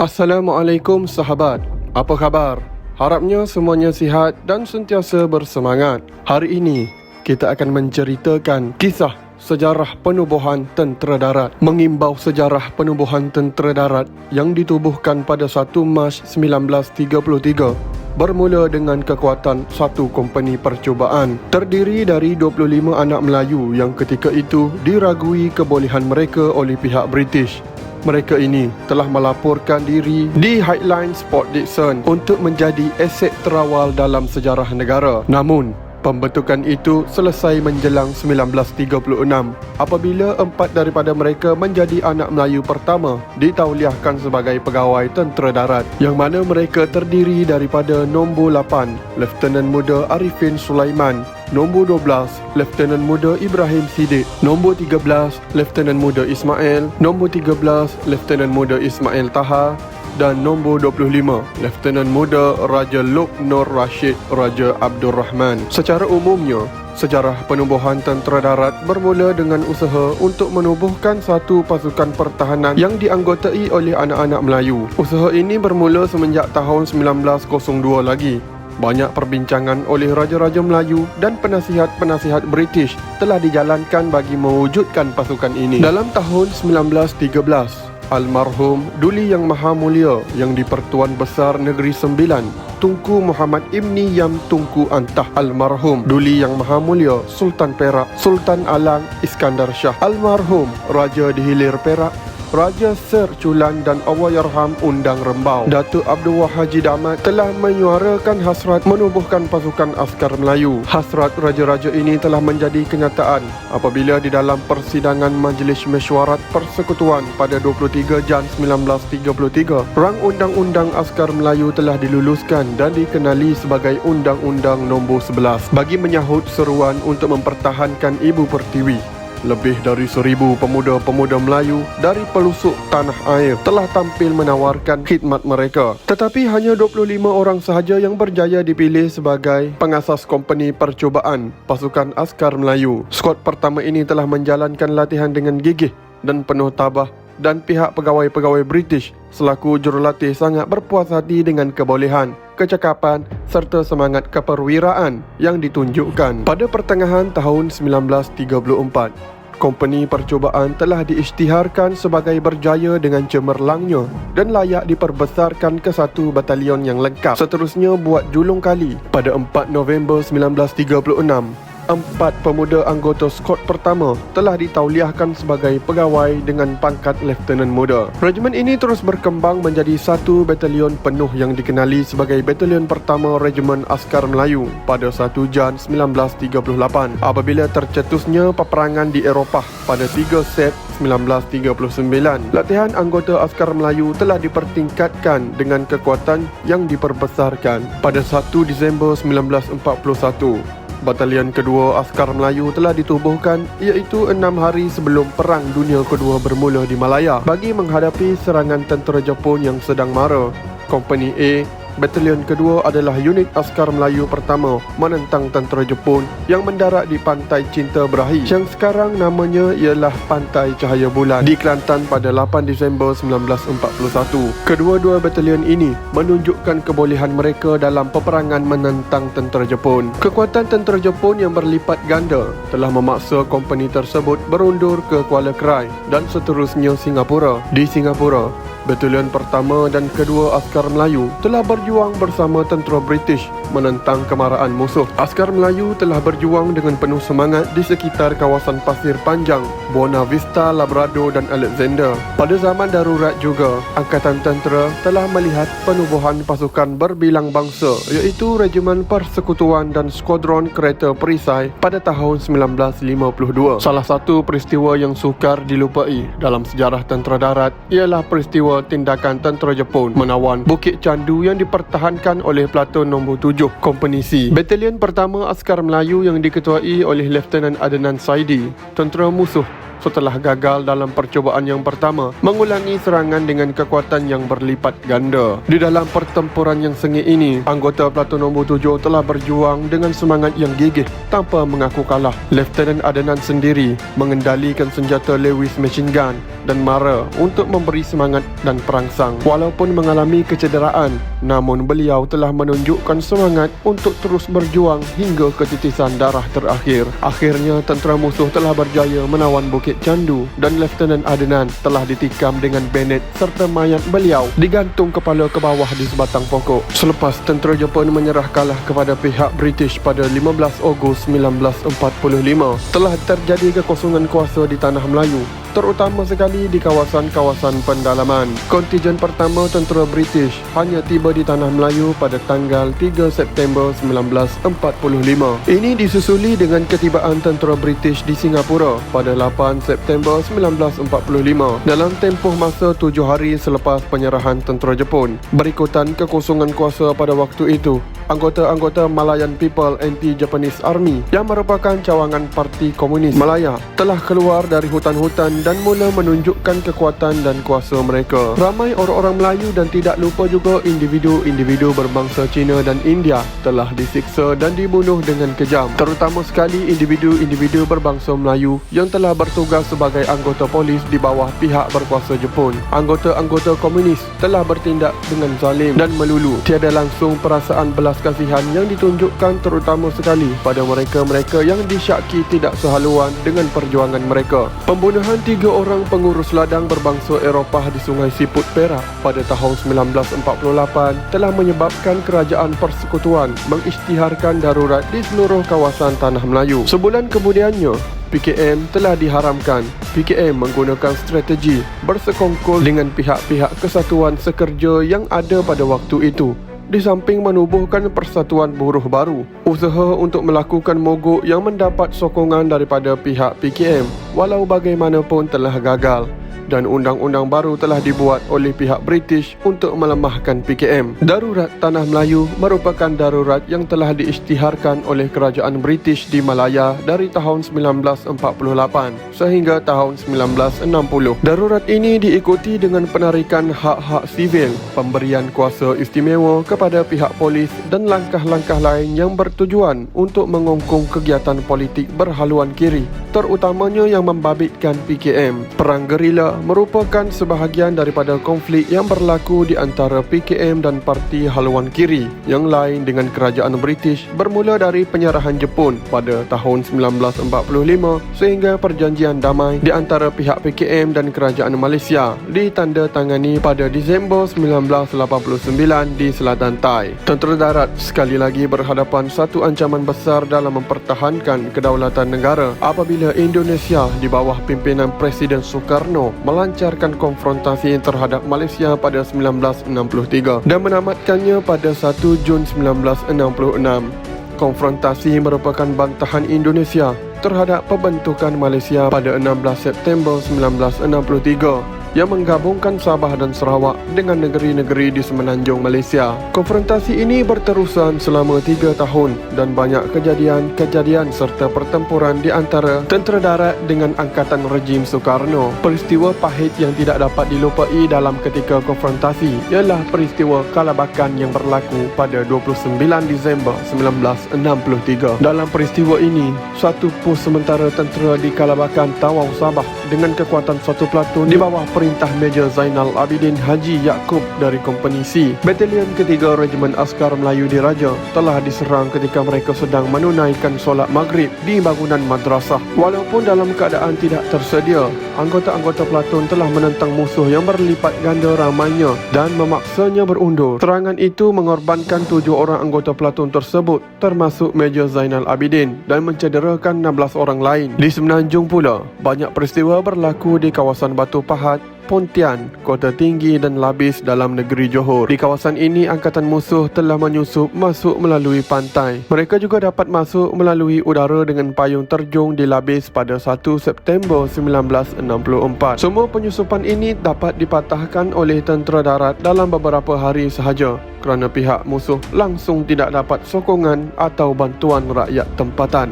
Assalamualaikum sahabat, apa khabar? Harapnya semuanya sihat dan sentiasa bersemangat. Hari ini kita akan menceritakan kisah sejarah penubuhan tentera darat, mengimbau sejarah penubuhan tentera darat yang ditubuhkan pada 1 Mac 1933 bermula dengan kekuatan satu kompani percubaan terdiri dari 25 anak Melayu yang ketika itu diragui kebolehan mereka oleh pihak British. Mereka ini telah melaporkan diri di Highlands Port Dickson untuk menjadi aset terawal dalam sejarah negara. Namun, pembentukan itu selesai menjelang 1936 apabila 4 daripada mereka menjadi anak Melayu pertama ditauliahkan sebagai pegawai tentera darat, yang mana mereka terdiri daripada nombor 8 Lieutenant Muda Arifin Sulaiman, nombor 12 Lieutenant Muda Ibrahim Siddiq, nombor 13 Lieutenant Muda Ismail, nombor 13 Lieutenant Muda Ismail Taha dan nombor 25 Lieutenant Muda Raja Lok Nur Rashid Raja Abdul Rahman. Secara umumnya, sejarah penubuhan tentera darat bermula dengan usaha untuk menubuhkan satu pasukan pertahanan yang dianggotai oleh anak-anak Melayu. Usaha ini bermula semenjak tahun 1902 lagi. Banyak perbincangan oleh raja-raja Melayu dan penasihat-penasihat British telah dijalankan bagi mewujudkan pasukan ini. Dalam tahun 1913, almarhum Duli Yang Maha Mulia yang di-Pertuan Besar Negeri Sembilan, Tunku Muhammad Ibni Yam Tunku Antah, almarhum Duli Yang Maha Mulia Sultan Perak Sultan Alang Iskandar Shah, almarhum Raja di Hilir Perak Raja Ser Culan dan Allahyarham Undang Rembau, Datuk Abdul Wahab Haji Damat telah menyuarakan hasrat menubuhkan pasukan askar Melayu. Hasrat raja-raja ini telah menjadi kenyataan apabila di dalam persidangan Majlis Mesyuarat Persekutuan pada 23 Jan 1933, Rang Undang-Undang Askar Melayu telah diluluskan dan dikenali sebagai Undang-Undang Nombor 11 bagi menyahut seruan untuk mempertahankan Ibu Pertiwi. Lebih dari 1,000 pemuda-pemuda Melayu dari pelosok tanah air telah tampil menawarkan khidmat mereka. Tetapi hanya 25 orang sahaja yang berjaya dipilih sebagai pengasas kompani percubaan pasukan askar Melayu. Skuad pertama ini telah menjalankan latihan dengan gigih dan penuh tabah, dan pihak pegawai-pegawai British selaku jurulatih sangat berpuas hati dengan kebolehan, kecakapan serta semangat keperwiraan yang ditunjukkan. Pada pertengahan tahun 1934, kompani percubaan telah diisytiharkan sebagai berjaya dengan cemerlangnya dan layak diperbesarkan ke satu batalion yang lengkap. Seterusnya buat julung kali pada 4 November 1936, 4 pemuda anggota skuad pertama telah ditauliahkan sebagai pegawai dengan pangkat Lieutenant Muda. Regimen ini terus berkembang menjadi satu batalion penuh yang dikenali sebagai Batalion Pertama Regimen Askar Melayu pada 1 Jan 1938 apabila tercetusnya peperangan di Eropah pada 3 Sep 1939. Latihan anggota askar Melayu telah dipertingkatkan dengan kekuatan yang diperbesarkan. Pada 1 Disember 1941, Batalion kedua Askar Melayu telah ditubuhkan, iaitu 6 hari sebelum Perang Dunia Kedua bermula di Malaya bagi menghadapi serangan tentera Jepun yang sedang mara. Kompani A, Batalion kedua adalah unit askar Melayu pertama menentang tentera Jepun yang mendarat di Pantai Cinta Berahi yang sekarang namanya ialah Pantai Cahaya Bulan di Kelantan pada 8 Disember 1941. Kedua-dua batalion ini menunjukkan kebolehan mereka dalam peperangan menentang tentera Jepun. Kekuatan tentera Jepun yang berlipat ganda telah memaksa kompani tersebut berundur ke Kuala Krai dan seterusnya Singapura. Di Singapura, batalion pertama dan kedua askar Melayu telah berjuang bersama tentera British menentang kemarahan musuh. Askar Melayu telah berjuang dengan penuh semangat di sekitar kawasan Pasir Panjang, Buona Vista, Labrador dan Alexander. Pada zaman darurat juga, Angkatan Tentera telah melihat penubuhan pasukan berbilang bangsa iaitu Regimen Persekutuan dan Skuadron Kereta Perisai pada tahun 1952. Salah satu peristiwa yang sukar dilupai dalam sejarah tentera darat ialah peristiwa tindakan tentera Jepun menawan Bukit Candu yang dipertahankan oleh Platoon nombor 7 Kompani C. Batalion pertama Askar Melayu yang diketuai oleh Lieutenant Adnan Saidi, tentera musuh setelah gagal dalam percubaan yang pertama mengulangi serangan dengan kekuatan yang berlipat ganda. Di dalam pertempuran yang sengit ini, anggota Platoon Nombor 7 telah berjuang dengan semangat yang gigih tanpa mengaku kalah. Lieutenant Adnan sendiri mengendalikan senjata Lewis machine gun dan mara untuk memberi semangat dan perangsang. Walaupun mengalami kecederaan, namun beliau telah menunjukkan semangat untuk terus berjuang hingga ketitisan darah terakhir. Akhirnya tentera musuh telah berjaya menawan Bukit Candu dan Lieutenant Adnan telah ditikam dengan bayonet serta mayat beliau digantung kepala ke bawah di sebatang pokok. Selepas tentera Jepun menyerah kalah kepada pihak British pada 15 Ogos 1945, telah terjadi kekosongan kuasa di tanah Melayu, terutama sekali di kawasan-kawasan pendalaman. Kontijen pertama tentera British hanya tiba di tanah Melayu pada tanggal 3 September 1945. Ini disusuli dengan ketibaan tentera British di Singapura pada 8 September 1945 dalam tempoh masa 7 hari selepas penyerahan tentera Jepun. Berikutan kekosongan kuasa pada waktu itu, anggota-anggota Malayan People Anti-Japanese Army yang merupakan cawangan Parti Komunis Malaya telah keluar dari hutan-hutan dan mula menunjukkan kekuatan dan kuasa mereka. Ramai orang-orang Melayu dan tidak lupa juga individu-individu berbangsa Cina dan India telah disiksa dan dibunuh dengan kejam, terutama sekali individu-individu berbangsa Melayu yang telah bertugas sebagai anggota polis di bawah pihak berkuasa Jepun. Anggota-anggota komunis telah bertindak dengan zalim dan melulu. Tiada langsung perasaan belas kasihan yang ditunjukkan terutama sekali pada mereka-mereka yang disyaki tidak sehaluan dengan perjuangan mereka. Pembunuhan 3 orang pengurus ladang berbangsa Eropah di Sungai Siput, Perak pada tahun 1948 telah menyebabkan kerajaan persekutuan mengisytiharkan darurat di seluruh kawasan tanah Melayu. Sebulan kemudiannya, PKM telah diharamkan. PKM menggunakan strategi bersekongkol dengan pihak-pihak kesatuan sekerja yang ada pada waktu itu. Di samping menubuhkan Persatuan Buruh baru, usaha untuk melakukan mogok yang mendapat sokongan daripada pihak PKM walau bagaimanapun telah gagal, dan undang-undang baru telah dibuat oleh pihak British untuk melemahkan PKM. Darurat Tanah Melayu merupakan darurat yang telah diisytiharkan oleh kerajaan British di Malaya dari tahun 1948 sehingga tahun 1960. Darurat ini diikuti dengan penarikan hak-hak sivil, pemberian kuasa istimewa kepada pihak polis dan langkah-langkah lain yang bertujuan untuk mengongkong kegiatan politik berhaluan kiri, terutamanya yang membabitkan PKM. Perang gerila merupakan sebahagian daripada konflik yang berlaku di antara PKM dan parti haluan kiri yang lain dengan kerajaan British bermula dari penyerahan Jepun pada tahun 1945 sehingga perjanjian damai di antara pihak PKM dan kerajaan Malaysia ditandatangani pada Disember 1989 di selatan Thai. Tentera darat sekali lagi berhadapan satu ancaman besar dalam mempertahankan kedaulatan negara apabila Indonesia di bawah pimpinan Presiden Soekarno melancarkan konfrontasi terhadap Malaysia pada 1963 dan menamatkannya pada 1 Jun 1966. Konfrontasi merupakan bantahan Indonesia terhadap pembentukan Malaysia pada 16 September 1963 yang menggabungkan Sabah dan Sarawak dengan negeri-negeri di semenanjung Malaysia. Konfrontasi ini berterusan selama 3 tahun dan banyak kejadian-kejadian serta pertempuran di antara tentera darat dengan angkatan rejim Soekarno. Peristiwa pahit yang tidak dapat dilupai dalam ketika konfrontasi ialah peristiwa Kalabakan yang berlaku pada 29 Disember 1963. Dalam peristiwa ini, satu pos sementara tentera di Kalabakan, Tawau, Sabah dengan kekuatan satu platoon di bawah perintah Major Zainal Abidin Haji Yaakob dari Kompani C, Batalion Ketiga Regimen Askar Melayu Diraja telah diserang ketika mereka sedang menunaikan solat maghrib di bangunan madrasah. Walaupun dalam keadaan tidak tersedia, anggota-anggota platoon telah menentang musuh yang berlipat ganda ramainya dan memaksanya berundur. Serangan itu mengorbankan 7 orang anggota platoon tersebut termasuk Major Zainal Abidin dan mencederakan 16 orang lain. Di Semenanjung pula, banyak peristiwa berlaku di kawasan Batu Pahat, Pontian, Kota Tinggi dan Labis dalam negeri Johor. Di kawasan ini, angkatan musuh telah menyusup masuk melalui pantai. Mereka juga dapat masuk melalui udara dengan payung terjun di Labis pada 1 September 1964. Semua penyusupan ini dapat dipatahkan oleh tentera darat dalam beberapa hari sahaja kerana pihak musuh langsung tidak dapat sokongan atau bantuan rakyat tempatan.